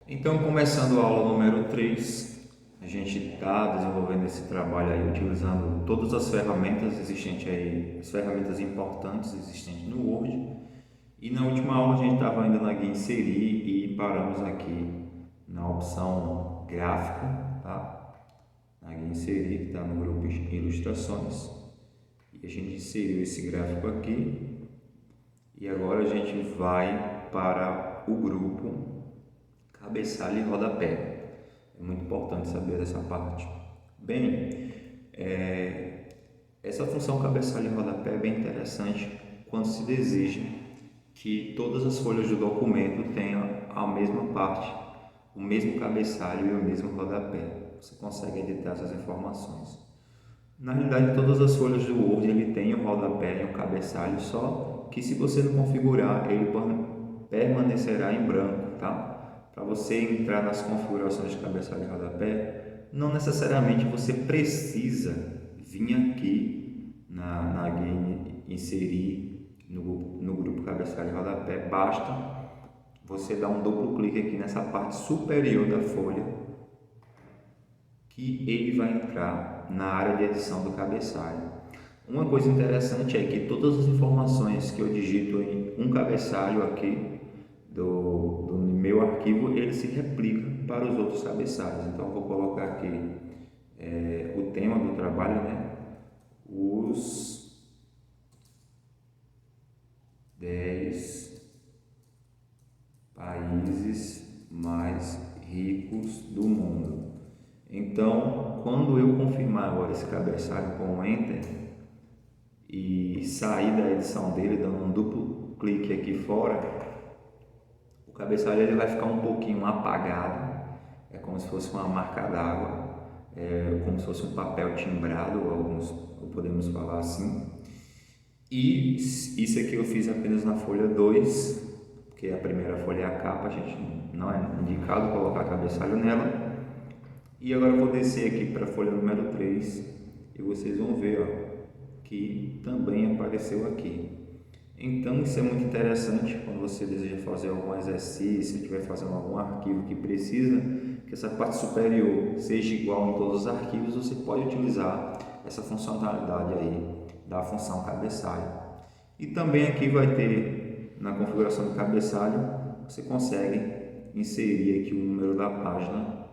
Então, começando a aula número 3, a gente está desenvolvendo esse trabalho aí utilizando todas as ferramentas existentes aí, as ferramentas importantes existentes no Word. E na última aula a gente estava ainda na guia inserir e paramos aqui na opção gráfico, tá? Na guia inserir, que está no grupo ilustrações. E a gente inseriu esse gráfico aqui. E agora a gente vai para o grupo cabeçalho e rodapé. É muito importante saber dessa parte. Bem, essa função cabeçalho e rodapé é bem interessante quando se deseja que todas as folhas do documento tenham a mesma parte, o mesmo cabeçalho e o mesmo rodapé. Você consegue editar essas informações. Na realidade, todas as folhas do Word ele tem um rodapé e um cabeçalho, só que se você não configurar, ele permanecerá em branco, tá? Para você entrar nas configurações de cabeçalho e rodapé, não necessariamente você precisa vir aqui na guia inserir no grupo cabeçalho e rodapé, basta você dar um duplo clique aqui nessa parte superior da folha que ele vai entrar na área de edição do cabeçalho. Uma coisa interessante é que todas as informações que eu digito em um cabeçalho aqui do meu arquivo, ele se replica para os outros cabeçalhos. Então, eu vou colocar aqui o tema do trabalho, né? Os 10 países mais ricos do mundo. Então, quando eu confirmar agora esse cabeçalho com o Enter e sair da edição dele, dando um duplo clique aqui fora, o cabeçalho ele vai ficar um pouquinho apagado, é como se fosse uma marca d'água, como se fosse um papel timbrado, alguns podemos falar assim. E isso aqui eu fiz apenas na folha 2, porque a primeira folha é a capa, a gente não é indicado colocar cabeçalho nela. E agora eu vou descer aqui para a folha número 3 e vocês vão ver que também apareceu aqui. Então isso é muito interessante quando você deseja fazer algum exercício, estiver fazendo algum arquivo que precisa que essa parte superior seja igual em todos os arquivos, você pode utilizar essa funcionalidade aí da função cabeçalho. E também aqui vai ter na configuração do cabeçalho, você consegue inserir aqui o número da página.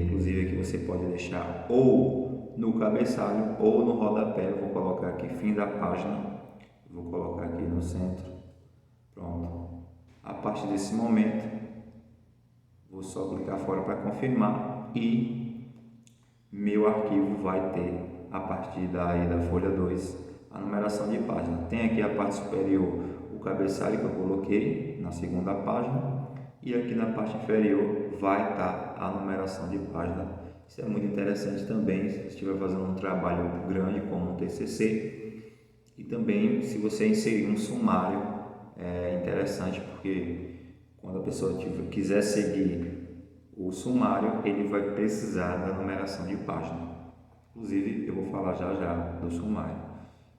Inclusive aqui você pode deixar ou no cabeçalho ou no rodapé. Eu vou colocar aqui fim da página, vou colocar aqui no centro, pronto. A partir desse momento vou só clicar fora para confirmar e meu arquivo vai ter a partir daí da folha 2 a numeração de página. Tem aqui a parte superior o cabeçalho que eu coloquei na segunda página e aqui na parte inferior vai estar a numeração de página. Isso é muito interessante também se você estiver fazendo um trabalho grande como um TCC, e também se você inserir um sumário. É interessante porque quando a pessoa quiser seguir o sumário, ele vai precisar da numeração de página. Inclusive eu vou falar já já do sumário.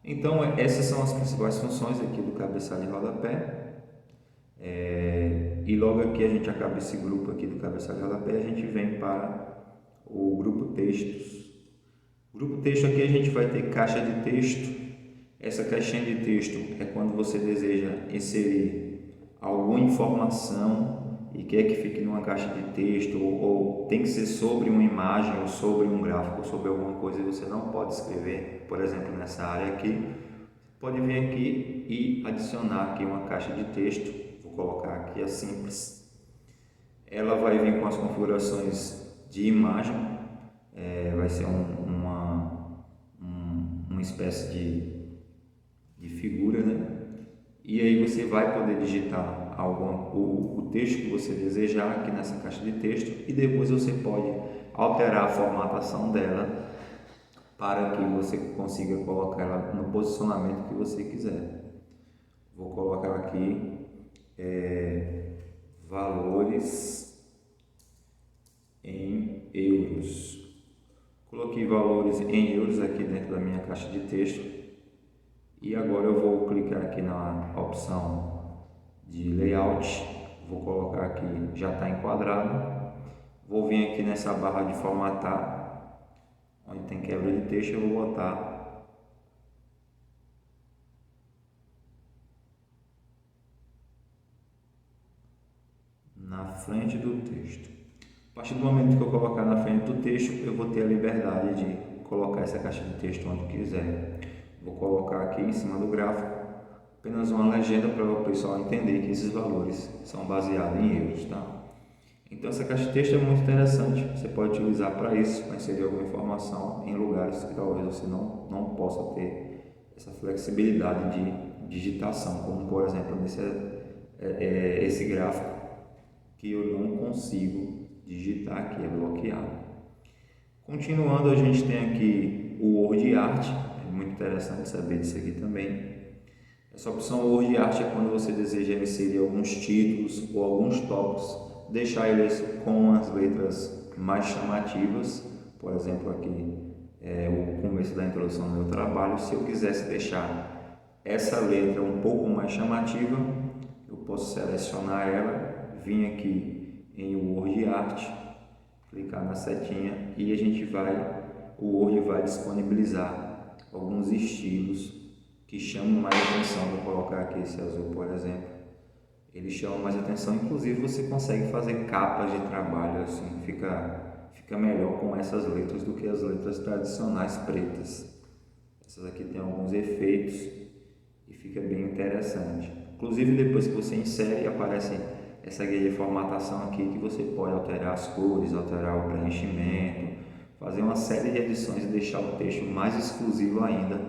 Então essas são as principais funções aqui do cabeçalho e rodapé. E logo aqui a gente acaba esse grupo aqui do cabeçalho e rodapé, a gente vem para o grupo textos. O grupo texto aqui a gente vai ter caixa de texto. Essa caixinha de texto é quando você deseja inserir alguma informação e quer que fique numa caixa de texto, ou tem que ser sobre uma imagem, ou sobre um gráfico, ou sobre alguma coisa e você não pode escrever, por exemplo, nessa área aqui. Pode vir aqui e adicionar aqui uma caixa de texto. Vou colocar aqui a simples. Ela vai vir com as configurações de imagem, vai ser uma espécie de figura, né? E aí você vai poder digitar o texto que você desejar aqui nessa caixa de texto e depois você pode alterar a formatação dela para que você consiga colocar ela no posicionamento que você quiser. Vou colocar aqui valores em euros. Coloquei valores em euros aqui dentro da minha caixa de texto e agora eu vou clicar aqui na opção de layout vou colocar aqui, já está enquadrado. Vou vir aqui nessa barra de formatar, onde tem quebra de texto, eu vou botar na frente do texto. A partir do momento que eu colocar na frente do texto, eu vou ter a liberdade de colocar essa caixa de texto onde quiser. Vou colocar aqui em cima do gráfico apenas uma legenda para o pessoal entender que esses valores são baseados em euros, tá? Então essa caixa de texto é muito interessante, você pode utilizar para isso, para inserir alguma informação em lugares que talvez você não possa ter essa flexibilidade de digitação, como por exemplo esse gráfico que eu não consigo digitar aqui, é bloqueado. Continuando, a gente tem aqui o Word Art, é muito interessante saber disso aqui também. Essa opção Word Art é quando você deseja inserir alguns títulos ou alguns tópicos, deixar eles com as letras mais chamativas. Por exemplo, aqui é o começo da introdução do meu trabalho. Se eu quisesse deixar essa letra um pouco mais chamativa, eu posso selecionar ela, vir aqui em Word Art, clicar na setinha e o Word vai disponibilizar alguns estilos que chamam mais atenção. Vou colocar aqui esse azul, por exemplo. Ele chama mais atenção, inclusive você consegue fazer capas de trabalho assim, fica melhor com essas letras do que as letras tradicionais pretas. Essas aqui tem alguns efeitos e fica bem interessante. Inclusive depois que você insere, aparece essa guia de formatação aqui que você pode alterar as cores, alterar o preenchimento, fazer uma série de edições e deixar o texto mais exclusivo ainda,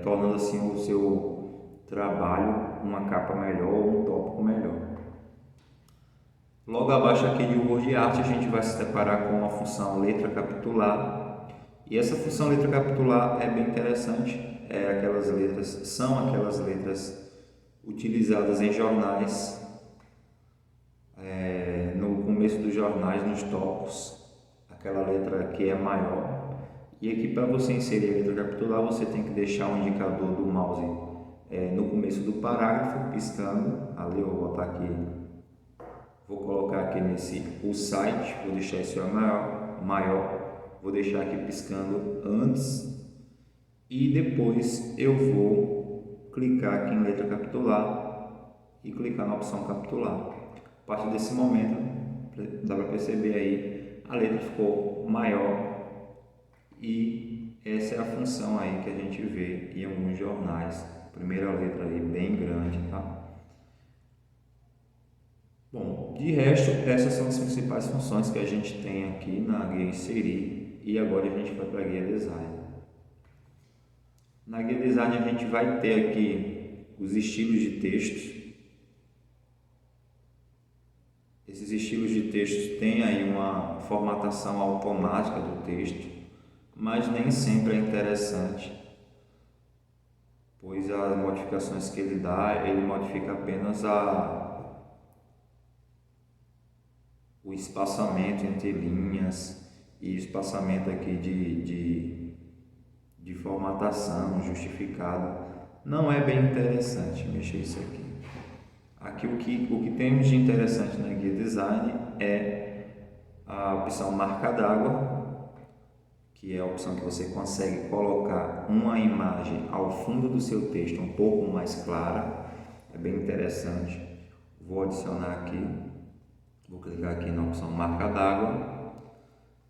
tornando assim o seu trabalho uma capa melhor ou um tópico melhor. Logo abaixo aqui de Word Art a gente vai se deparar com a função letra capitular, e essa função letra capitular é bem interessante. São aquelas letras utilizadas em jornais, no começo dos jornais, nos tópicos, aquela letra que é maior. E aqui, para você inserir a letra capitular, você tem que deixar o indicador do mouse no começo do parágrafo, piscando. Ali eu vou botar aqui, vou colocar aqui o site, vou deixar esse maior, vou deixar aqui piscando antes, e depois eu vou clicar aqui em letra capitular e clicar na opção capitular. A partir desse momento, dá para perceber aí, a letra ficou maior, e essa é a função aí que a gente vê em alguns jornais. Primeira letra aí bem grande, tá? Bom, de resto, essas são as principais funções que a gente tem aqui na guia Inserir, e agora a gente vai para a guia Design. Na guia Design a gente vai ter aqui os estilos de textos. Esses estilos de texto têm aí uma formatação automática do texto, mas nem sempre é interessante, pois as modificações que ele dá, ele modifica apenas o espaçamento entre linhas e espaçamento aqui de formatação justificado. Não é bem interessante mexer isso aqui. Aqui o que temos de interessante na guia Design é a opção marca d'água, que é a opção que você consegue colocar uma imagem ao fundo do seu texto um pouco mais clara. É bem interessante. Vou adicionar aqui, vou clicar aqui na opção marca d'água.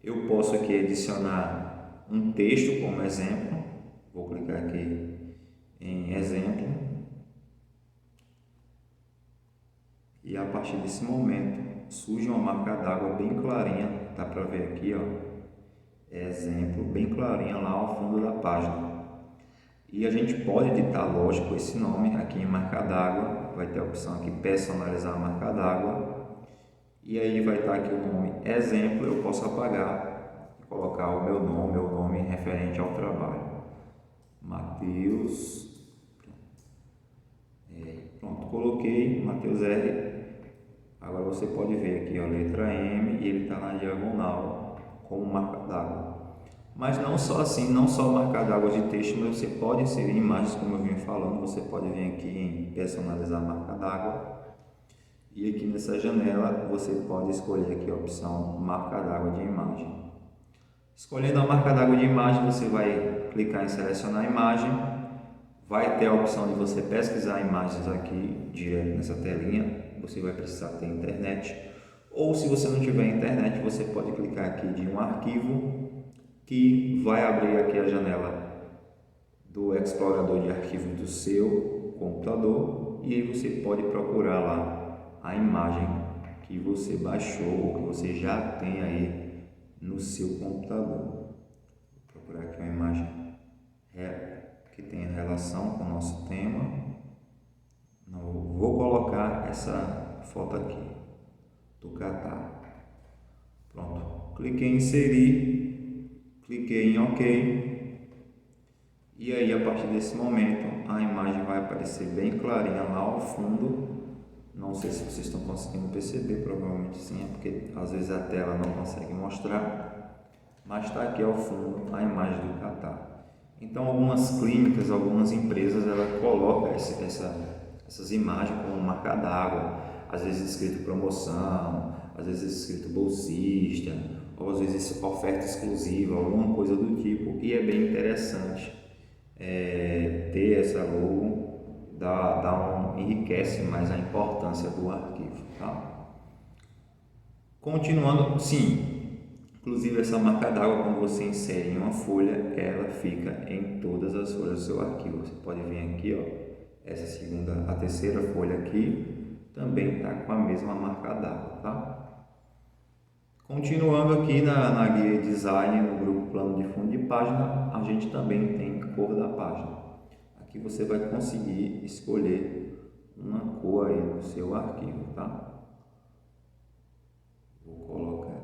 Eu posso aqui adicionar um texto como exemplo. Vou clicar aqui em exemplo. E a partir desse momento surge uma marca d'água bem clarinha, dá para ver aqui, ó. Exemplo, bem clarinha lá ao fundo da página. E a gente pode editar, lógico, esse nome aqui em marca d'água. Vai ter a opção aqui personalizar a marca d'água, e aí vai estar aqui o nome exemplo. Eu posso apagar e colocar o meu nome referente ao trabalho, Matheus. Pronto, coloquei Matheus R. Agora você pode ver aqui a letra M, e ele está na diagonal como marca d'água. Mas não só assim, não só marca d'água de texto, mas você pode inserir imagens, como eu vim falando. Você pode vir aqui em personalizar a marca d'água E aqui nessa janela você pode escolher aqui a opção marca d'água de imagem. Escolhendo a marca d'água de imagem, você vai clicar em selecionar a imagem, vai ter a opção de você pesquisar imagens aqui direto nessa telinha, você vai precisar ter internet, ou se você não tiver internet, você pode clicar aqui de um arquivo que vai abrir aqui a janela do explorador de arquivos do seu computador e aí você pode procurar lá a imagem que você baixou ou que você já tem aí no seu computador. Vou procurar aqui uma imagem que tenha relação com o nosso tema. Não, vou colocar essa foto aqui do Catar. Pronto, cliquei em inserir, cliquei em OK e aí a partir desse momento a imagem vai aparecer bem clarinha lá ao fundo. Não sei se vocês estão conseguindo perceber, provavelmente sim, é porque às vezes a tela não consegue mostrar, mas está aqui ao fundo a imagem do Catar. Então algumas clínicas, algumas empresas, ela colocam essas imagens como marca d'água, às vezes escrito promoção, às vezes escrito bolsista, ou às vezes oferta exclusiva, alguma coisa do tipo, e é bem interessante ter essa logo. Enriquece mais a importância do arquivo, tá? Continuando, sim, inclusive essa marca d'água, quando você insere em uma folha, ela fica em todas as folhas do seu arquivo. Você pode vir aqui, ó, a terceira folha aqui, também está com a mesma marca d'água, tá? Continuando aqui na guia design, no grupo plano de fundo de página, a gente também tem cor da página. Aqui você vai conseguir escolher uma cor aí no seu arquivo, tá?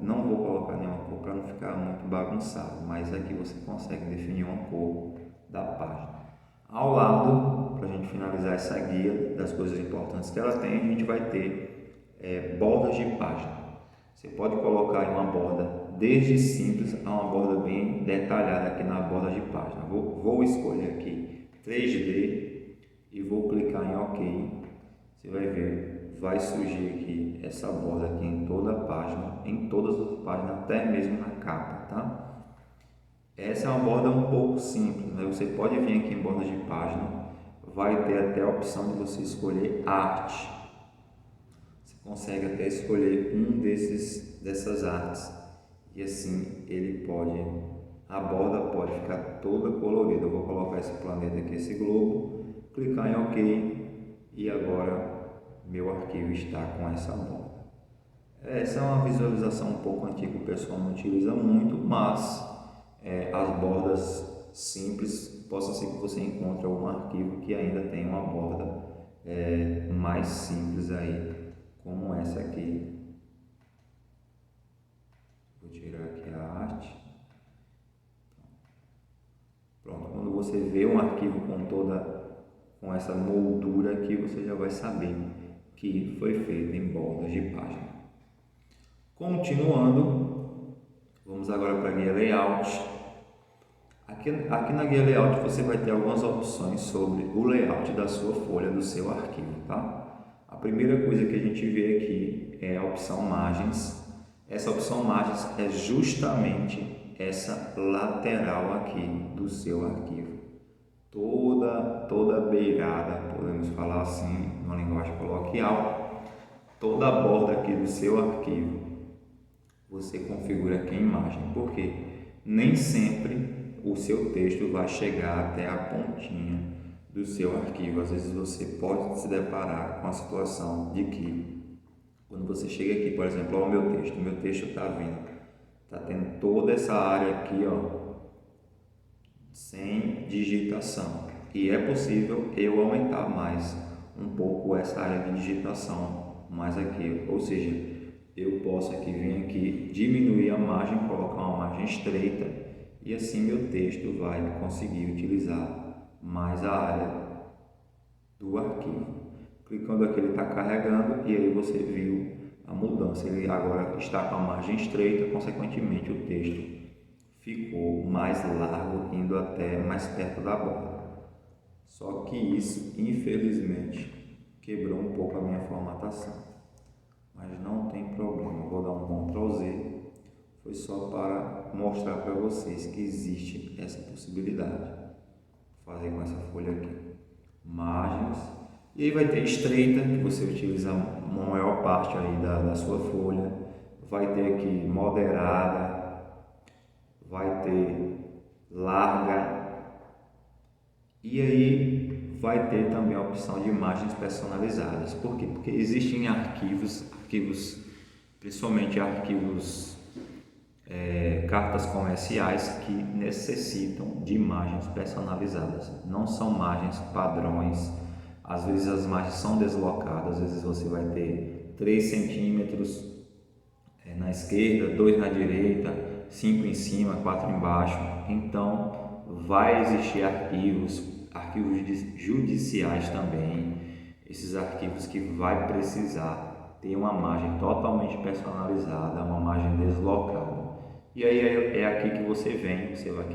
Não vou colocar nenhuma cor para não ficar muito bagunçado, mas aqui você consegue definir uma cor da página. Ao lado, para a gente finalizar essa guia das coisas importantes que ela tem, a gente vai ter bordas de página. Você pode colocar aí uma borda desde simples a uma borda bem detalhada aqui na borda de página. Vou escolher aqui 3D e vou clicar em OK. Você vai ver, vai surgir aqui essa borda aqui em toda a página, em todas as páginas, até mesmo na capa, tá? Essa é uma borda um pouco simples, né? Você pode vir aqui em borda de página, vai ter até a opção de você escolher arte. Você consegue até escolher dessas artes e assim a borda pode ficar toda colorida. Eu vou colocar esse planeta aqui, esse globo, clicar em OK e agora meu arquivo está com essa borda. Essa é uma visualização um pouco antiga, o pessoal não utiliza muito, mas as bordas simples, possa ser que você encontre algum arquivo que ainda tem uma borda mais simples aí, como essa aqui. Vou tirar aqui a arte. Pronto, quando você vê um arquivo com essa moldura aqui, você já vai saber que foi feito em bordas de página. Continuando, vamos agora para a guia Layout. Aqui na guia Layout você vai ter algumas opções sobre o layout da sua folha, do seu arquivo, tá? A primeira coisa que a gente vê aqui é a opção Margens. Essa opção Margens é justamente essa lateral aqui do seu arquivo, toda beirada, podemos falar assim, numa linguagem coloquial, toda a borda aqui do seu arquivo, você configura aqui em imagem, porque nem sempre o seu texto vai chegar até a pontinha do seu arquivo. Às vezes você pode se deparar com a situação de que, quando você chega aqui, por exemplo, ó, o meu texto está vindo, está tendo toda essa área aqui, ó, sem digitação, e é possível eu aumentar mais um pouco essa área de digitação mais aqui, ou seja, eu posso aqui vir aqui diminuir a margem, colocar uma margem estreita e assim meu texto vai conseguir utilizar mais a área do arquivo. Clicando aqui ele está carregando e aí você viu a mudança, ele agora está com a margem estreita, consequentemente o texto ficou mais largo, indo até mais perto da borda. Só que isso, infelizmente, quebrou um pouco a minha formatação. mas não tem problema. Eu vou dar um Ctrl Z. Foi só para mostrar para vocês que existe essa possibilidade. Vou fazer com essa folha aqui. Margens. E aí vai ter estreita, que você utiliza a maior parte aí da sua folha. Vai ter aqui moderada. Vai ter larga. E aí vai ter também a opção de imagens personalizadas. Por quê? Porque existem arquivos, principalmente arquivos, cartas comerciais que necessitam de imagens personalizadas. Não são imagens padrões. Às vezes as imagens são deslocadas, às vezes você vai ter 3 centímetros na esquerda, 2 na direita, 5 em cima, 4 embaixo. Então vai existir arquivos judiciais também, esses arquivos que vai precisar ter uma margem totalmente personalizada, uma margem deslocada. E aí é aqui que você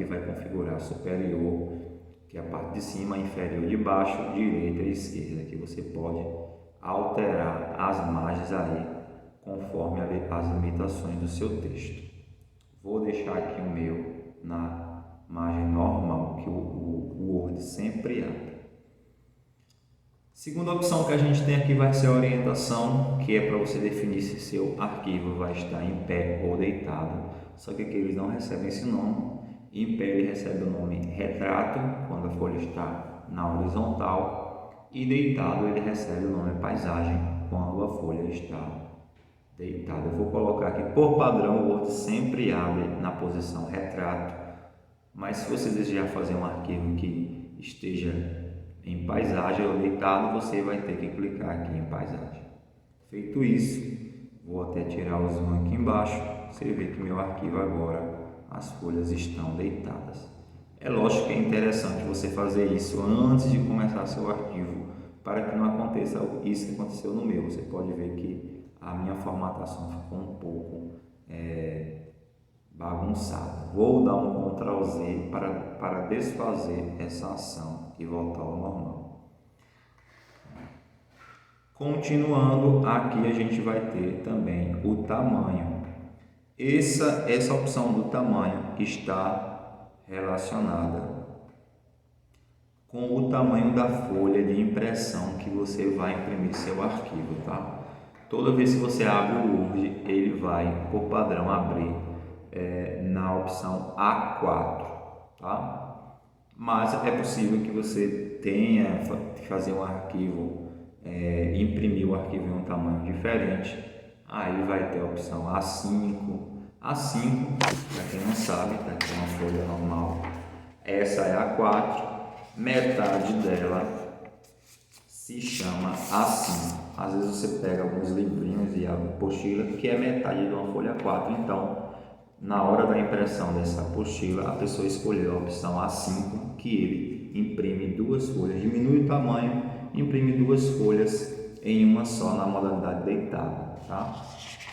vai configurar superior, que é a parte de cima, inferior de baixo, direita e esquerda, que você pode alterar as margens aí conforme as limitações do seu texto. Vou deixar aqui o meu na margem normal, que o Word sempre abre. Segunda opção que a gente tem aqui vai ser a orientação, que é para você definir se seu arquivo vai estar em pé ou deitado. Só que aqui eles não recebem esse nome. Em pé ele recebe o nome retrato, quando a folha está na horizontal, e deitado ele recebe o nome paisagem, quando a folha está deitada. Eu vou colocar aqui, por padrão, o Word sempre abre na posição retrato, mas se você desejar fazer um arquivo que esteja em paisagem ou deitado, você vai ter que clicar aqui em paisagem. Feito isso, vou até tirar o zoom aqui embaixo. Você vê que meu arquivo agora, as folhas estão deitadas. É lógico que é interessante você fazer isso antes de começar seu arquivo, para que não aconteça isso que aconteceu no meu. Você pode ver que a minha formatação ficou um pouco bagunçada. Vou dar um Ctrl Z para desfazer essa ação e voltar ao normal. Continuando, aqui a gente vai ter também o tamanho. Essa opção do tamanho está relacionada com o tamanho da folha de impressão que você vai imprimir seu arquivo, tá? Toda vez que você abre o Word, ele vai, por padrão, abrir na opção A4, tá? Mas é possível que você tenha que fazer um arquivo, imprimir o arquivo em um tamanho diferente. Aí vai ter a opção A5. A5, para quem não sabe, tá aqui uma folha normal. Essa é a A4, metade dela se chama A5. Às vezes você pega alguns livrinhos e apostila, que é metade de uma folha A4. Então, na hora da impressão dessa apostila, a pessoa escolheu a opção A5, que ele imprime 2 folhas, diminui o tamanho, imprime 2 folhas em uma só na modalidade deitada, tá?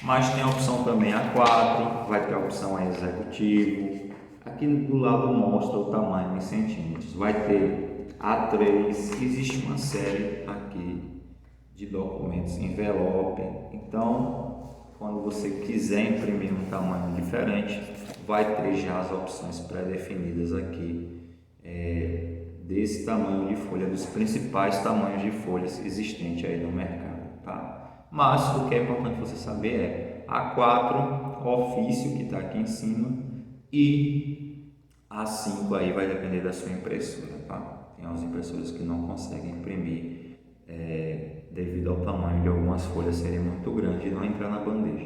Mas tem a opção também A4, vai ter a opção executivo. Aqui do lado mostra o tamanho em centímetros. Vai ter A3, existe uma série aqui de documentos envelope. Então, quando você quiser imprimir um tamanho diferente, vai ter já as opções pré-definidas aqui desse tamanho de folha, dos principais tamanhos de folhas existentes aí no mercado, tá? Mas o que é importante você saber é A4, ofício, que está aqui em cima, e A5 aí vai depender da sua impressora, tá? Tem algumas impressoras que não conseguem imprimir devido ao tamanho de algumas folhas serem muito grandes e não entrar na bandeja.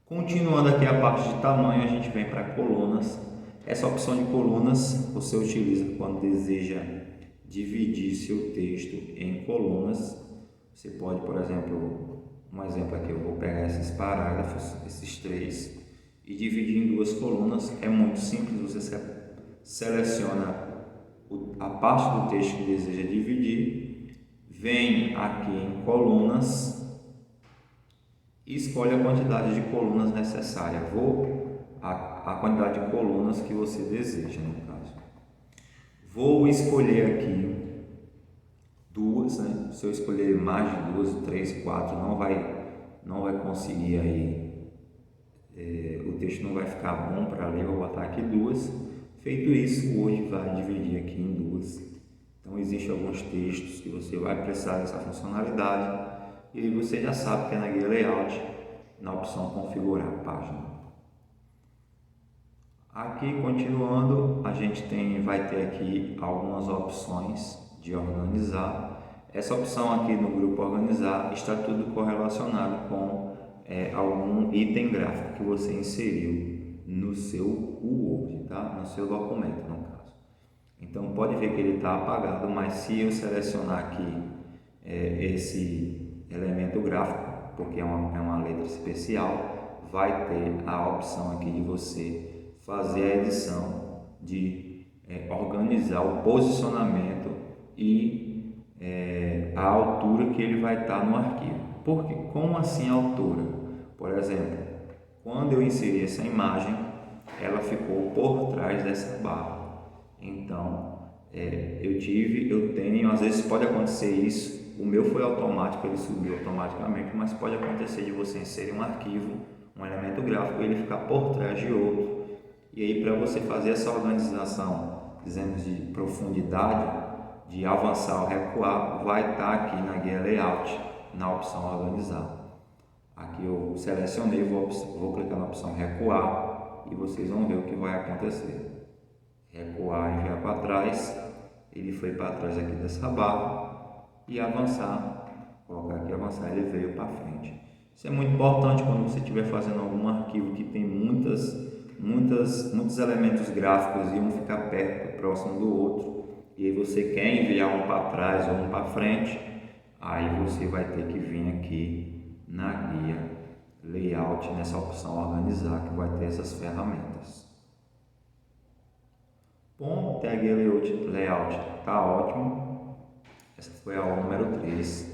Continuando aqui a parte de tamanho, a gente vem para colunas. Essa opção de colunas você utiliza quando deseja dividir seu texto em colunas. Você pode, por exemplo, um exemplo aqui, eu vou pegar esses parágrafos, esses 3, e dividir em 2 colunas. É muito simples, você seleciona a parte do texto que deseja dividir, vem aqui em colunas e escolhe a quantidade de colunas necessária. A quantidade de colunas que você deseja, no caso. Vou escolher aqui 2, né? Se eu escolher mais de 2, 3, 4, não vai não vai conseguir aí, o texto não vai ficar bom para ler, vou botar aqui duas. Feito isso, hoje vai dividir aqui em duas. Então, existem alguns textos que você vai precisar dessa funcionalidade e aí você já sabe que é na guia Layout, na opção Configurar Página. Aqui, continuando, a gente vai ter aqui algumas opções de organizar. Essa opção aqui no grupo Organizar está tudo correlacionado com algum item gráfico que você inseriu no seu Word, tá? No seu documento, no caso. Então, pode ver que ele está apagado, mas se eu selecionar aqui esse elemento gráfico, porque é uma letra especial, vai ter a opção aqui de você fazer a edição, de organizar o posicionamento e a altura que ele vai estar no arquivo. Porque, como assim a altura? Por exemplo, quando eu inseri essa imagem, ela ficou por trás dessa barra. Então, eu tenho, às vezes pode acontecer isso, o meu foi automático, ele subiu automaticamente, mas pode acontecer de você inserir um arquivo, um elemento gráfico, e ele ficar por trás de outro. E aí, para você fazer essa organização, dizemos de profundidade, de avançar ou recuar, vai estar aqui na guia Layout, na opção Organizar. Aqui eu selecionei, vou clicar na opção Recuar e vocês vão ver o que vai acontecer. Recuar, enviar para trás, ele foi para trás aqui dessa barra, e avançar, colocar aqui avançar, ele veio para frente. Isso é muito importante quando você estiver fazendo algum arquivo que tem muitos elementos gráficos e um ficar perto, próximo do outro, e aí você quer enviar um para trás ou um para frente, aí você vai ter que vir aqui na guia Layout, nessa opção Organizar, que vai ter essas ferramentas. Bom, até a guia Layout está ótimo. Essa foi a aula número 3.